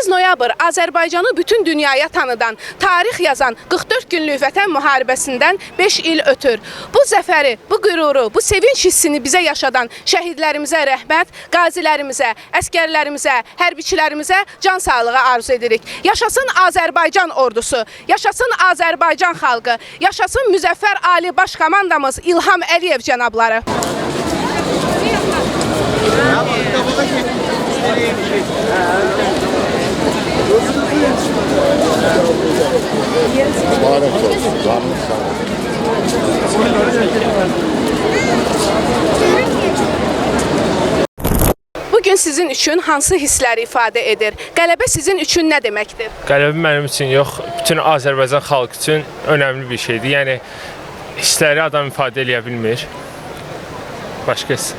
Noyabr Azərbaycanı bütün dünyaya tanıdan, tarix yazan 44 günlük vətən müharibəsindən 5 il ötür. Bu zəfəri, bu qüruru, bu sevinç hissini bizə yaşadan şəhidlərimizə rəhmət, qazilərimizə, əskərlərimizə, hərbiçilərimizə can sağlığı arzu edirik. Yaşasın Azərbaycan ordusu, yaşasın Azərbaycan xalqı, yaşasın müzəffər Ali Baş Komandamız İlham Əliyev cənabları. Bugün sizin üçün hansı hissləri ifadə edir? Qələbə sizin üçün nə deməkdir? Qələbə mənim üçün yox, bütün Azərbaycan xalqı üçün önəmli bir şeydir. Yəni hissləri adam ifadə edə bilmir. Başqası.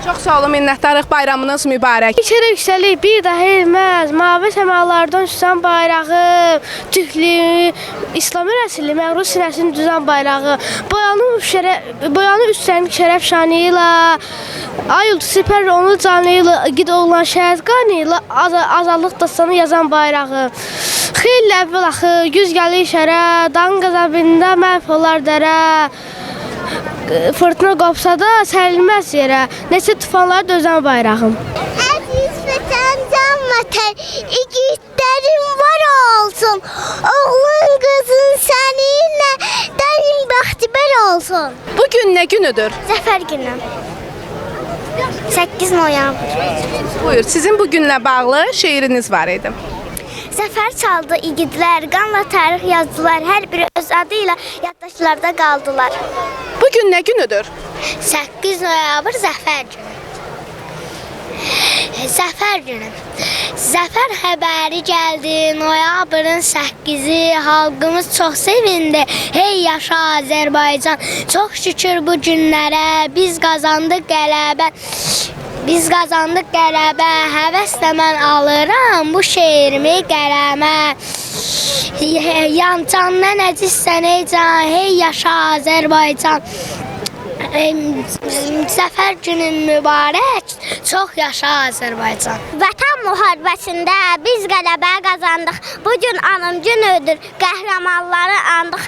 Çox sağ olun, minnətdarıq. Bayramınız mübarək. İçeri yüksəlik bir daha elməz, mavi səmalardan uçan bayrağı, tüklü, İslami rəsilli, məğrur sinəsini düzən bayrağı, boyanı üstlənik şərəf şanı ilə, ay uldusu pər onu canı ilə, qid oğlan şəhət qanı ilə, azadlıq dastanı yazan bayrağı. Xeyli əvvəl axı, güz gəlir şərə, dağın qəzəbində məhv olar dərə. Fırtına qopsa da sərilməz yerə, neçə tufanlar dözən bayrağım. Əziz vətən, can vətən, igidlərin var olsun. Oğlun, qızın səninlə dərin bəxtibər olsun. Bugün nə günüdür? Zəfər günü. 8 noyabr. Buyur, sizin bu günlə bağlı şeiriniz var idi. Zəfər çaldı igidlər, qanla tarix yazdılar. Hər biri öz adı ilə yaddaşlarda qaldılar. Bugün nə günüdür? 8 noyabr Zəfər günü. Zəfər günü. Zəfər xəbəri gəldi, noyabrın 8-i, xalqımız çox sevindi. Hey yaşa Azərbaycan, çox şükür bu günlərə, biz qazandıq qələbə. Biz qazandıq qələbə, həvəslə mən alıram bu şeirimi qələmə. Yancandan əzizsən ey can, hey yaşa Azərbaycan. Zəfər günün mübarək, çox yaşa Azərbaycan. Vətən müharibəsində biz qələbə qazandıq. Bugün anım günüdür, qəhrəmanları andıq.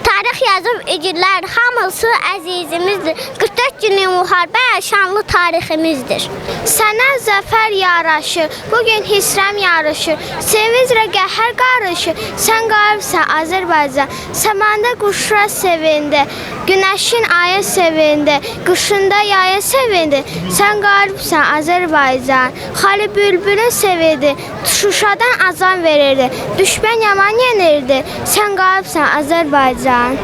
Tarix yazıb igidlər, hamısı əzizimizdir. 44 günlük müharibə şanlı tariximizdir. Sənə zəfər yaraşır, bugün hissrəm yarışır. Sevinclə qəhər qarışır, sən qalibsən Azərbaycan. Səməndə quşlar sevindi, günəşin ayı sevindi, qışında yaya sevindi. Sən qalibsən Azərbaycan. Xali bülbülün sevindi, Şuşadan azan verirdi. Düşmən yaman yenirdi, sən qalibsən Azərbaycan.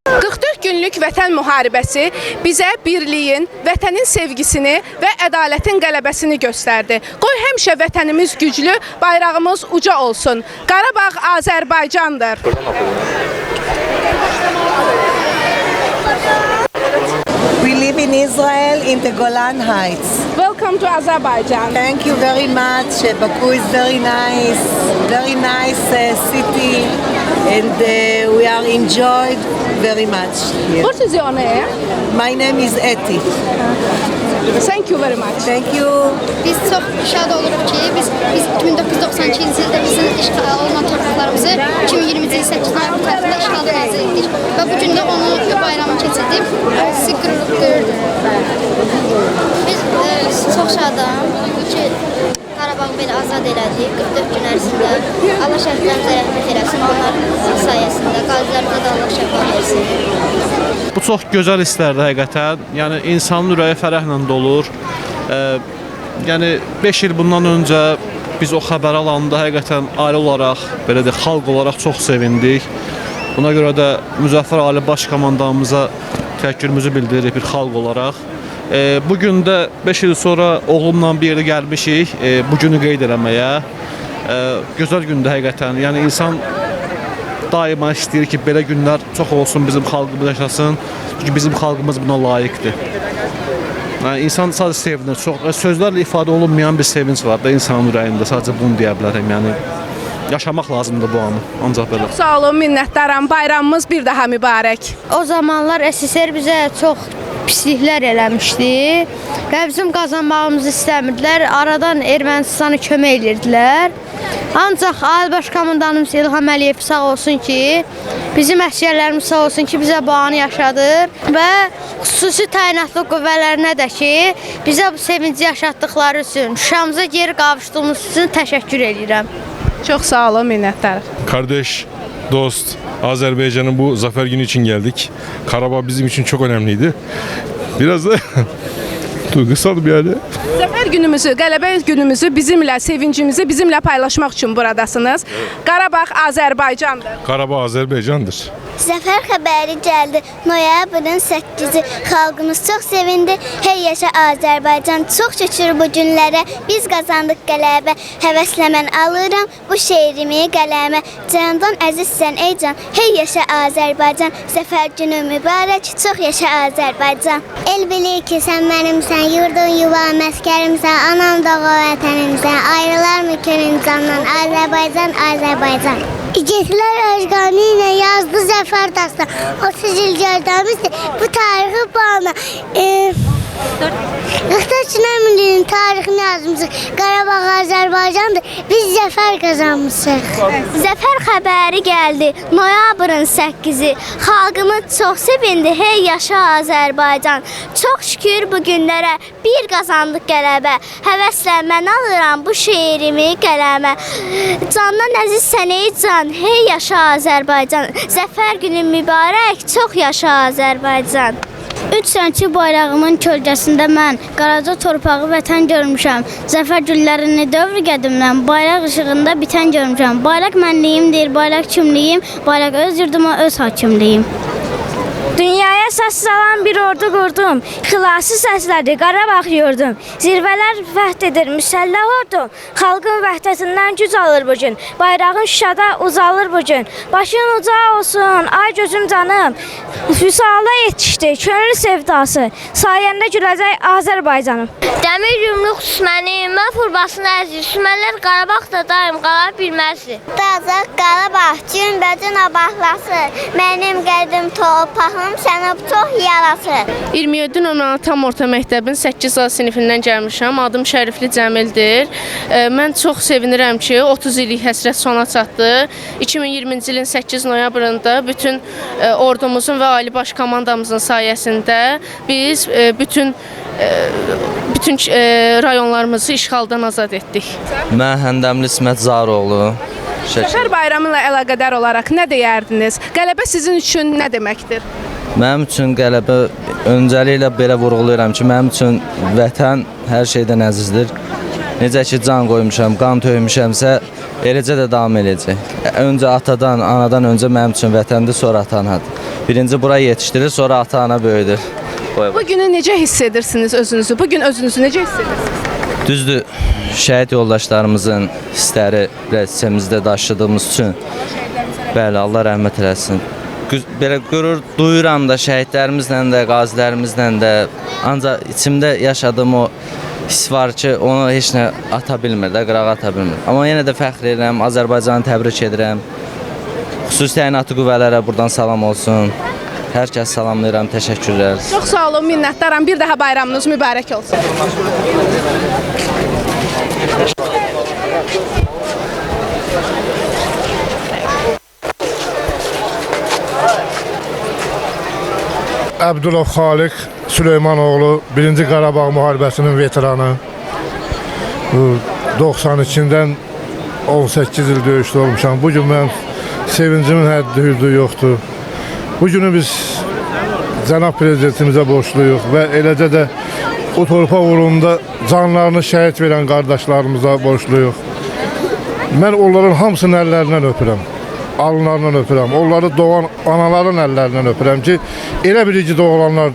44 günlük vətən müharibəsi bizə birliyin, vətənin sevgisini və ədalətin qələbəsini göstərdi. Qoy həmişə vətənimiz güclü, bayrağımız uca olsun. Qarabağ Azərbaycandır. We live in Israel in the Golan Heights. Welcome to Azerbaijan. Thank you very much. Baku is very nice city, and we are enjoyed very much here. What is your name? My name is Eti. Thank you very much. Thank you. Biz çox şad oluruq ki, biz 1992-ci ildə bizim işğal olunan torpaqlarımızı 2020-ci il 8 noyabr tarixində işğaldan azad etdik və bu gün də onun bayramını keçirdik. Sizi qürurluq duyurdum. Biz çox şadam ki, Qarabağı belə azad elədik 44 gün ərzində. Allah şəhidlərimizə rəhmət eləsin, onların sayəsində qazilərimizə də Allah şəfa versin. Bu çox gözəl hisslərdir həqiqətən. Yəni insanın ürəyi fərəhlə dolur. Yəni 5 il bundan öncə biz o xəbər alanda həqiqətən ailə olaraq, belə də xalq olaraq çox sevindik. Buna görə də Müzəffər Ali Baş Komandamıza təşəkkürümüzü bildiririk bir xalq olaraq. Bugün də 5 il sonra oğlumla bir yerdə gəlmişik bu günü qeyd eləməyə. Gözəl gündür həqiqətən. Yəni insan daima istəyir ki, belə günlər çox olsun, bizim xalqımız yaşasın. Çünki bizim xalqımız buna layiqdir. Yəni, insan sadəcə sevinir. Çox sözlərlə ifadə olunmayan bir sevinç var da insanın ürəyində. Sadəcə bunu deyə bilərəm. Yəni yaşamaq lazımdır bu anı. Ancaq belə. Sağ olun, minnətdaram. Bayramımız bir daha mübarək. O zamanlar SSR bizə çox pisliklər eləmişdi və bizim qazanmağımızı istəmirdilər. Aradan Ermənistana kömək edirdilər. Ancaq Ali Baş Komandanımız İlham Əliyev sağ olsun ki, bizim əsgərlərimiz sağ olsun ki, bizə bu anı yaşadır və xüsusi təyinatlı qüvvələrinə də ki, bizə bu sevinci yaşatdıqları üçün, Şuşamıza geri qavuşduğumuz üçün təşəkkür edirəm. Çox sağ olun, minnətdarım. Kardeş, dost, Azerbaycan'ın bu zafer günü için geldik. Karabağ bizim için çok önemliydi. Biraz da duygusal bir hale. Zəfər günümüzü, qələbə günümüzü bizimlə, sevincimizi bizimlə paylaşmaq üçün buradasınız. Qarabağ Azərbaycandır. Karabağ Azerbaycan'dır. Zəfər xəbəri gəldi. Noyabrın 8-i xalqımız çox sevindi. Hey yaşa Azərbaycan. Çox şükür bu günlərə biz qazandıq qələbə. Həvəslə mən alıram bu şeirimi qələmə. Candan əzizsən ey can. Hey yaşa Azərbaycan. Zəfər günü mübarək. Çox yaşa Azərbaycan. El bilir ki sən mənimsən, yurdun yuvam məskərimsən, anam doğu vətənimsən. Ayrılar mı körün candan? Azərbaycan, Azərbaycan. İgidlər özqanı ilə yazdı Zəfər dastan. 30 il gördəmizdir bu tarixi bağına. 44 Əminliyin tarixini yazmışıq. Qarabağ Azərbaycandır. Biz zəfər qazanmışıq. Zəfər xəbəri gəldi. Noyabrın 8-i. Xalqımız çox sevindi. Hey yaşa Azərbaycan. Çox şükür bu günlərə bir qazandıq qələbə. Həvəslə mən alıram bu şeirimi qələmə. Candan əzizsən ey can. Hey yaşa Azərbaycan. Zəfər günü mübarək. Çox yaşa Azərbaycan. 3 sənçi bayrağımın kölgəsində mən Qaraca torpağı vətən görmüşəm. Zəfər güllərini dövr qədimdən bayraq işığında bitən görmüşəm. Bayraq mənliyimdir, bayraq kimliyim, bayraq öz yurduma öz hakimliyim. Dünyaya səs salan bir ordu qurdum. Xilası səslədi Qarabağ yurdum. Zirvələr fəth edir müsəlləh ordum. Xalqın vəhdətindən güc alır bugün. Bayrağın Şuşada uzalır bugün. Başın uca olsun ay gözüm canım. Füsala yetişdi könül sevdası. Sayəndə güləcək Azərbaycanım. Dəmir yumruq düşmənim, mən furbasını əzir. Düşmənlər Qarabağda daim qala bilməzdir. Dağcaq Qarabağ günbəgün abahlası. Mənim qədim torpağım sənə çox yarası. 27 nömrəli tam orta məktəbin 8A sinifindən gəlmişəm. Adım Şərifli Cəmildir. Mən çox sevinirəm ki, 30 illik həsrət sona çatdı. 2020-ci ilin 8 noyabrında bütün ordumuzun və Ali Baş Komandamızın sayəsində biz bütün rayonlarımızı işğaldan azad etdik. Mən Həndəmli İsmət Zaroğlu. Zəfər bayramı ilə əlaqədar olaraq nə deyərdiniz? Qələbə sizin üçün nə deməkdir? Mənim üçün qələbə öncəliklə belə vurğulayıram ki, mənim üçün vətən hər şeydən əzizdir. Necə ki can qoymuşam, qan töymüşəmsə, eləcə də davam edəcək. Öncə atadan, anadan öncə mənim üçün vətəndir, sonra ata-anadır. Birinci bura yetişdirir, sonra ata-ana böyüdür. Bu günü necə hiss edirsiniz özünüzü? Bu gün özünüzü necə hiss edirsiniz? Düzdür, şəhid yoldaşlarımızın hissləri rəssimizdə daşıdığımız üçün bəli, Allah rəhmət eləsin. Belə qürur duyuram da şəhidlərimizlə də, qazilərimizlə də. Ancaq içimdə yaşadığım o hiss var ki, onu heç nə ata bilmir də, qırağa ata bilmir. Amma yenə də fəxr edirəm, Azərbaycanı təbrik edirəm. Xüsusi təyinatlı qüvvələrə buradan salam olsun. Hər kəs salamlayıram, təşəkkürlər. Çox sağ olun, minnətdaram. Bir daha bayramınız mübarək olsun. Əbdülov Xaliq Süleymanoğlu 1-ci Qarabağ müharibəsinin veteranı. 92-dən 18 il döyüşdə olmuşam. Bugün mən sevincimin həddi-hüdudu yoxdur. Bu günü biz Cənab Prezidentimizə borçluyuq və eləcə də o torpaq uğrunda canlarını şəhid verən qardaşlarımıza borçluyuq. Mən onların hamısının əllərindən öpürəm, alınlarından öpürəm. Onları doğan anaların əllərindən öpürəm ki, elə bir iki doğulanlar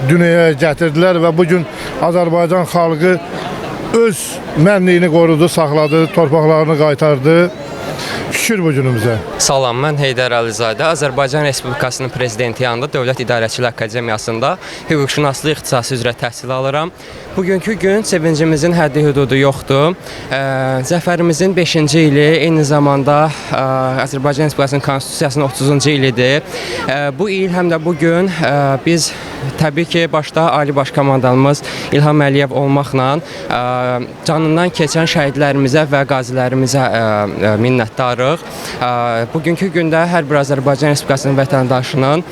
dünyaya gətirdilər və bugün Azərbaycan xalqı öz mənliyini qorudu, saxladı, torpaqlarını qaytardı Şükür bu günümüzə. Salam, mən Heydər Əlizadə, Azərbaycan Respublikasının prezidenti yanında Dövlət İdarəçilik Akademiyasında hüquqşünaslıq ixtisası üzrə təhsil alıram. Bugünkü gün sevincimizin həddi-hüdudu yoxdur. Zəfərimizin 5-ci ili, eyni zamanda Azərbaycan Respublikasının Konstitusiyasının 30-cu ilidir. Bu il həm də bu gün biz təbii ki, başda Ali Baş Komandanımız İlham Əliyev olmaqla canından keçən şəhidlərimizə və qazilərimizə minnətdarıq. Bugünkü gündə hər bir Azərbaycan Respublikasının vətəndaşının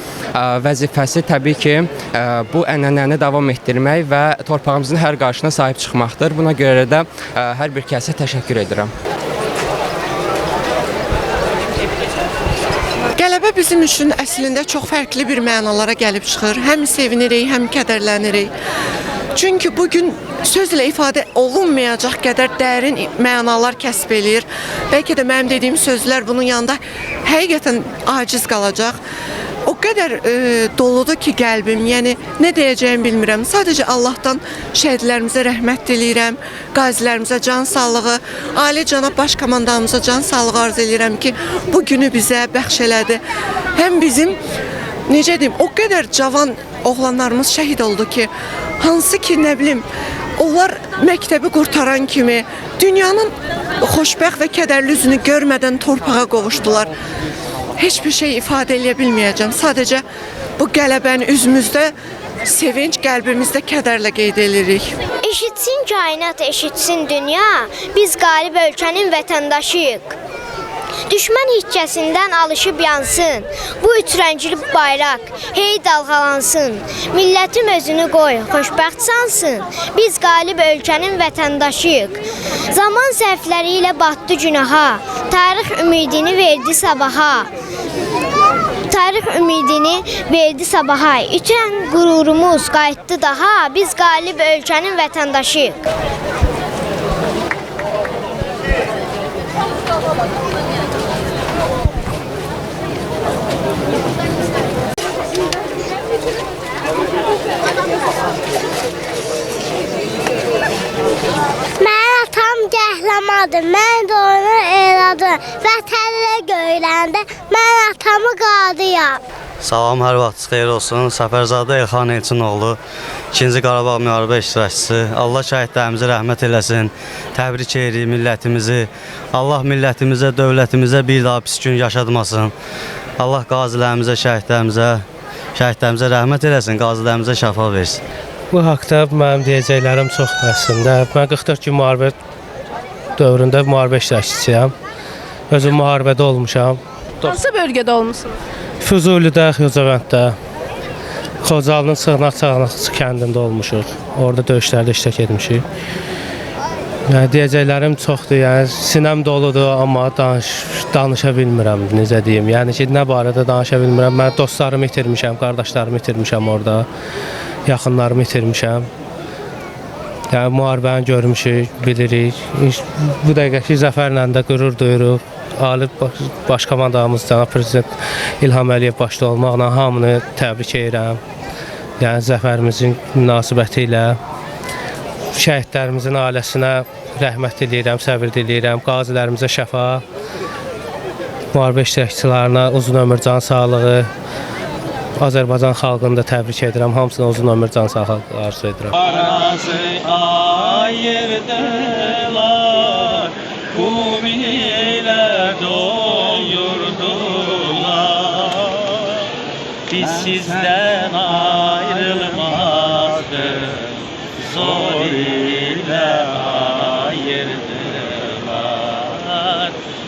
vəzifəsi təbii ki, bu ənənəni davam etdirmək və torpağımızın hər qarşısına sahib çıxmaqdır. Buna görə də hər bir kəsə təşəkkür edirəm. Qələbə bizim üçün əslində çox fərqli bir mənalara gəlib çıxır. Həm sevinirik, həm kədərlənirik. Çünki bugün sözlə ifadə olunmayacaq qədər dərin mənalar kəsb eləyir. Bəlkə də mənim dediyim sözlər bunun yanında həqiqətən aciz qalacaq. O qədər doludur ki qəlbim, yəni nə deyəcəyimi bilmirəm. Sadəcə Allahdan şəhidlərimizə rəhmət diləyirəm, qazilərimizə can sağlığı, Ali Cənab Baş Komandanımıza can sağlığı arz edirəm ki, bu günü bizə bəxş elədi. Həm bizim, necə deyim, o qədər cavan oğlanlarımız şəhid oldu ki, hansı ki, nə bilim, onlar məktəbi qurtaran kimi dünyanın xoşbəxt və kədərli üzünü görmədən torpağa qovuşdular. Heç bir şey ifadə edə bilməyəcəm. Sadəcə bu qələbəni üzümüzdə sevinç, qəlbimizdə kədərlə qeyd edirik. Eşitsin kainat, eşitsin dünya, biz qalib ölkənin vətəndaşıyıq. Düşmən hiccəsindən alışıb yansın, bu üç rəngli bayraq hey dalğalansın. Millətim özünü qoy, xoşbəxt sansın, biz qalib ölkənin vətəndaşıyıq. Zaman səhvləri ilə batdı günaha, tarix ümidini verdi sabaha. Tarix ümidini verdi sabaha, İçən qürurumuz qayıtdı daha, biz qalib ölkənin vətəndaşıyıq. Mənim atam qəhrəmandır, mən də onu elədim. Vətənlə göyləndə mən atamı qadıyam. Salam, hər vaxtınız xeyir olsun. Səfərzadə Elxan Elçinoğlu, 2-ci Qarabağ müharibə iştirakçısı. Allah şəhidlərimizə rəhmət eləsin. Təbrik edirik millətimizi. Allah millətimizə, dövlətimizə bir daha pis gün yaşatmasın. Allah qazilərimizə, şəhidlərimizə rəhmət eləsin, qazilərimizə şəfa versin. Bu haqda mənim deyəcəklərim çoxdur əslində. Mən 44 gün müharibə dövründə müharibə iştirakçısıyam. Özüm müharibədə olmuşam. Hansı bölgədə olmusunuz? Füzulidə, Xocavənddə, Xocalının Sığnaq kəndində olmuşuq. Orada döyüşlərdə iştirak etmişik. Yəni deyəcəklərim çoxdur. Yəni sinəm doludur, amma danışa bilmirəm, necə deyim. Yəni ki, nə barədə danışa bilmirəm. Mən dostlarımı itirmişəm, qardaşlarımı itirmişəm orada. Yaxınlarımı itirmişəm. Yəni müharibəni görmüşük, bilirik. Bu dəqiqəki zəfərlə də qürur duyuruq. Ali Baş Komandanımız cənab prezident İlham Əliyev başda olmaqla hamını təbrik edirəm. Yəni zəfərimizin münasibəti ilə şəhidlərimizin ailəsinə rəhmət diləyirəm, səbir diləyirəm. Qazilərimizə şəfa, müharibə iştirakçılarına uzun ömür, can sağlığı. Azərbaycan xalqını da təbrik edirəm. Hamısına uzun ömür, can sağlığı arzu edirəm. Kum ile doyurdular, biz sizden ayrılmazdık, zor ile ayırdılar.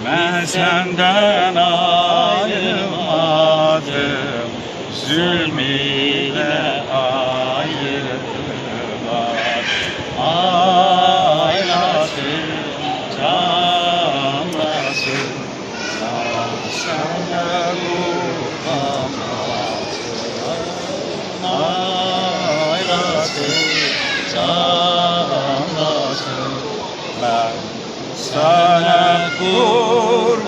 Ben senden ayrılmadım, zulm ile ayırdılar. Aylasın canlasın, senden utanmasın. Aylasın canlasın, ben sana kurbanlaşım.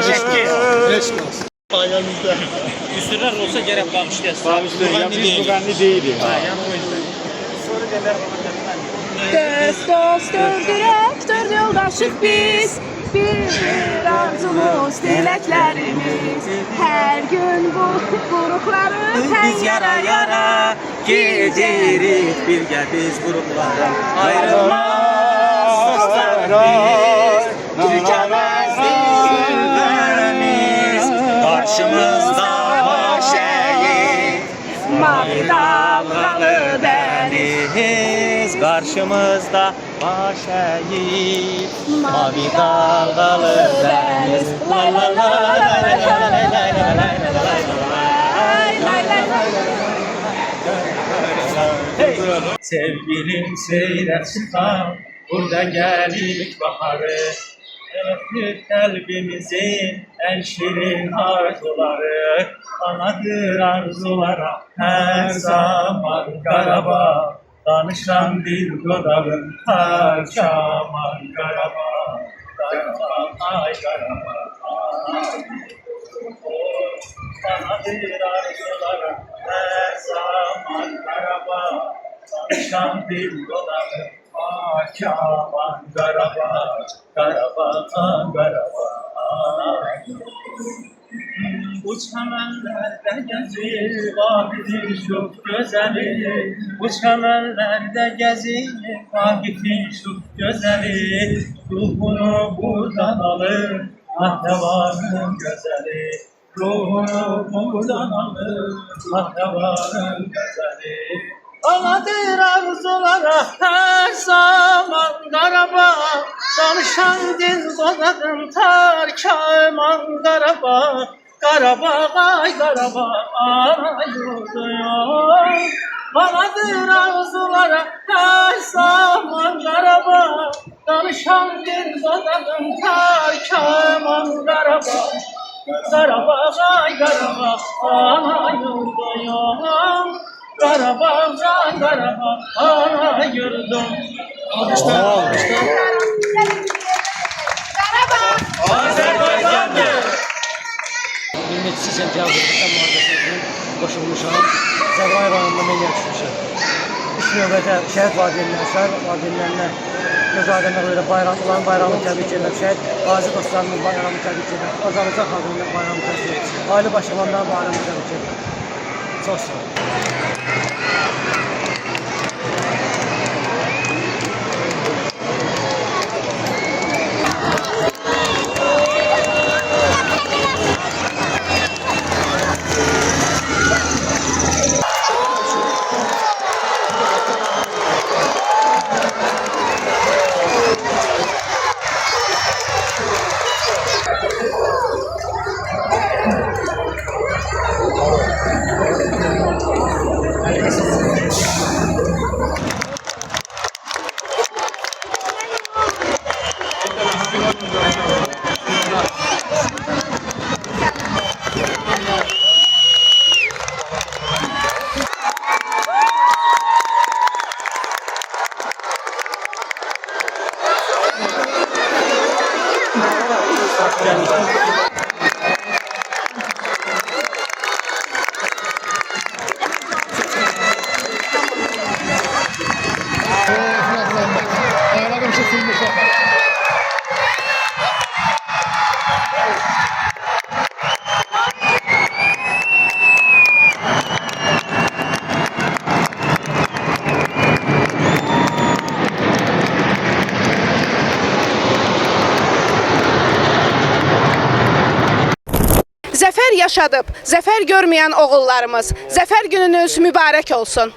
Teşekkür. Üstünler olsa gerek bağışlayasın. Bağışlayasın. Biz bu benli değiliz. dost öldürək, dörd yoldaşıq biz. Bir arzumuz, diləklərimiz. Hər gün bu qruqları tən yara Gedirik birgə biz qruplara. Ayrılmaz dostlarımız, tükənməz dillərimiz. Qarşımızda şəhid, mavi dalğalı dəniz. Qarşımızda şəhid, mavi dalğalı dəniz. Lay lay lay lay lay lay lay lay Sevgilim seyre çıkan, burada gelir baharı. Öpür kalbimizin en şirin arzuları. Anadır arzulara her zaman Qarabağ. Danışan dil dodağın her zaman Qarabağ. Qarabağ, ay Qarabağ. Anadır arzulara her zaman Qarabağ. Danışan dil dodağın Kaman Qarabağ, Qarabağ, Qarabağ. Bu çəmənlərdə gəzir Vahidin şux gözəli. Bu çəmənlərdə gəzir Vahidin şux gözəli. Ruhunu buradan alır Mahnevanın gözəli. Ruhunu buradan alır Mahnevanın gözəli. Anadır arzulara her zaman Qarabağ. Danışan dil dodağın tar kaman Qarabağ. Qarabağ, ay Qarabağ, ana yurdum. Anadır arzulara her zaman Qarabağ. Danışan dil dodağın tar kaman Qarabağ. Qarabağ, ay Qarabağ, ana yurdum. Qarabağ, Qarabağ, ana yurdum. Azərbaycandır. 22 sentyabr Vətən müharibəsi üçün qoşulmuşam. Zəqay rayonunda mən yaşamışam. İlk növbədə şəhid valideynlərinə göz aydınlığı ilə bayramların bayramını təbrik edirəm. Şəhid qazi dostlarımın bayramını təbrik edirəm. Azərbaycan xalqının bayramını təbrik edirəm. Ailə başçılarının bayramını təbrik edirəm. Çox sağ olun. Zəfər yaşadıb, zəfər görməyən oğullarımız, zəfər gününüz mübarək olsun.